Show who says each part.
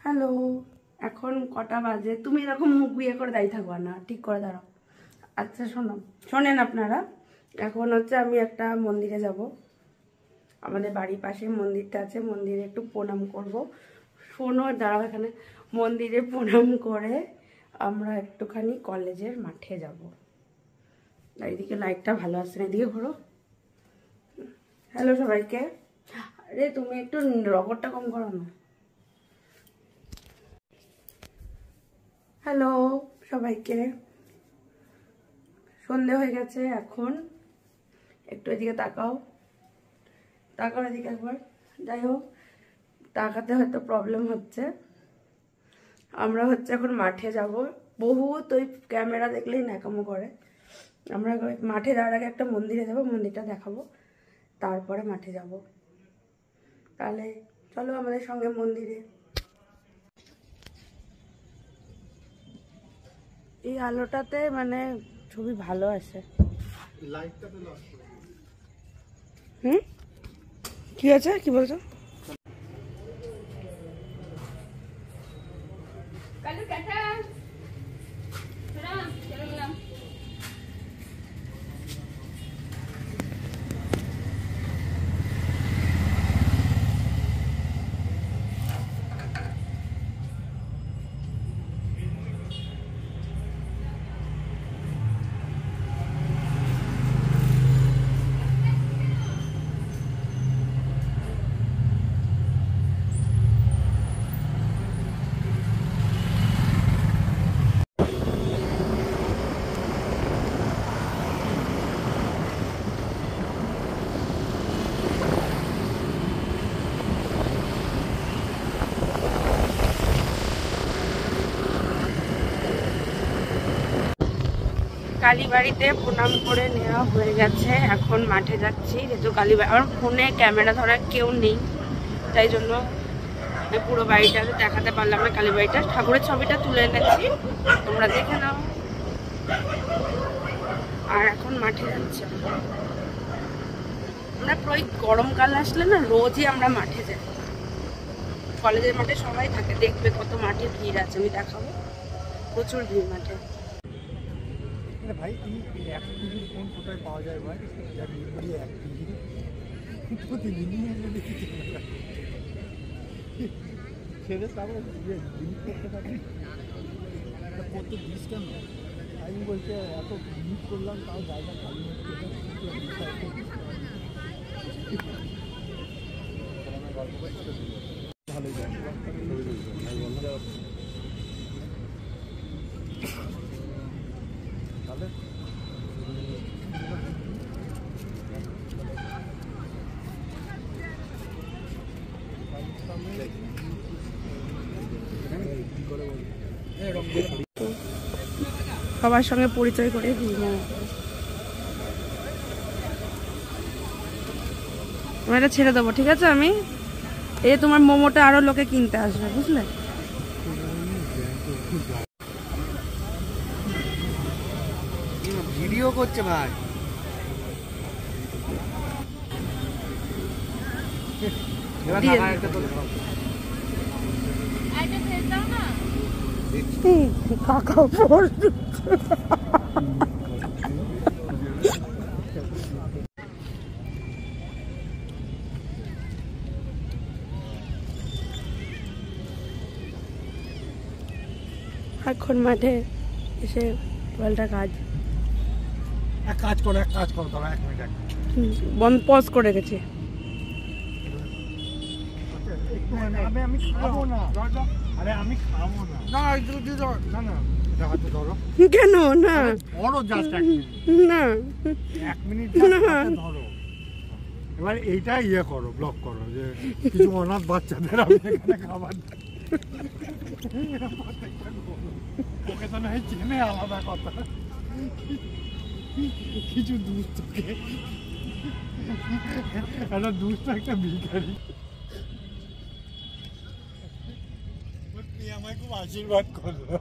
Speaker 1: Hello, এখন কটা বাজে? তুমি এরকম মুখ বিয়ে করে দাঁড়িয়ে থাকবা না, ঠিক করে দাঁড়াও। আচ্ছা শোনেন আপনারা, এখন হচ্ছে আমি একটা মন্দিরে যাব। আমাদের বাড়ির পাশে মন্দিরটা আছে, মন্দিরে একটু প্রণাম করব। শোনো, দাঁড়াও এখানে। মন্দিরে প্রণাম করে আমরা একটুখানি কলেজের মাঠে যাব। এইদিকে লাইটটা ভালো আসছে না, এদিকে ঘোরো। হ্যালো সবাইকে। আরে তুমি একটু রকরটা কম করো না। হ্যালো সবাইকে, সন্ধে হয়ে গেছে এখন। একটু এদিকে তাকাও এদিকে একবার। যাই হোক, তাকাতে হয়তো প্রবলেম হচ্ছে। আমরা হচ্ছে এখন মাঠে যাব। বহুত ওই ক্যামেরা দেখলেই ন্যাকামো করে। আমরা মাঠে যাওয়ার আগে একটা মন্দিরে যাব, মন্দিরটা দেখাবো, তারপরে মাঠে যাব। তাহলে চলো আমাদের সঙ্গে মন্দিরে। এই আলোটাতে মানে ছবি ভালো আসে। কি আছে, কি বলছো? কালীবাড়িতে প্রণাম করে নেওয়া হয়ে গেছে, এখন মাঠে যাচ্ছি। যেহেতু কালীবাড়ি, আমার ফোনে ক্যামেরা ধরার কেউ নেই, তাই জন্য পুরো বাড়িটা দেখাতে পারলাম না। কালীবাড়িটা, ঠাকুরের ছবিটা তুলে এনেছি, তোমরা দেখে নাও। আর এখন মাঠে যাচ্ছি আমরা। প্রায় গরমকাল আসলে না, রোজই আমরা মাঠে যাই। কলেজের মাঠে সবাই থাকে, দেখবে কত মাঠে ভিড় আছে, আমি দেখাবো। প্রচুর ভিড় মাঠে।
Speaker 2: ভাই এক কেজির কোন কোথায় পাওয়া যায় ভাই? এক কেজি প্রতিদিনই ছেড়ে তারপর জিনিস করতে থাকে। কত বিষ কেন? আমি বলছে এত জিনিস করলাম, তাও জায়গা খালি হচ্ছে। ভালো জায়গা
Speaker 1: সবার সঙ্গে পরিচয় করে দিই না। আমি এটা ছেড়ে দেবো, ঠিক আছে? আমি এই তোমার মোমোটা আরো লোকে কিনতে আসবে, বুঝলে?
Speaker 2: ভিডিও করছে ভাই।
Speaker 1: কাকা পড় এখন মাঠে এসে বলটা কাজ
Speaker 2: করো, দাঁড়া 1 মিনিট।
Speaker 1: বন্ধ, পজ করে গেছে।
Speaker 2: আমি খাবো না। আরে আমি খাবো না। না না, হাতে ধরো।
Speaker 1: কেন না?
Speaker 2: ধরো জাস্ট 1 মিনিট।
Speaker 1: না
Speaker 2: 1 মিনিট ধরো। এবার এইটা করো, ব্লক করো যে কিছু অনাথ বাচ্চাদের আমি এখানে খাবার দিই। ওকে তো নাই চেনে, আলাদা কথা। কিছু দুস্থকে, একটা দুস্থ একটা ভিখারি আমায় খুব আশীর্বাদ করলো।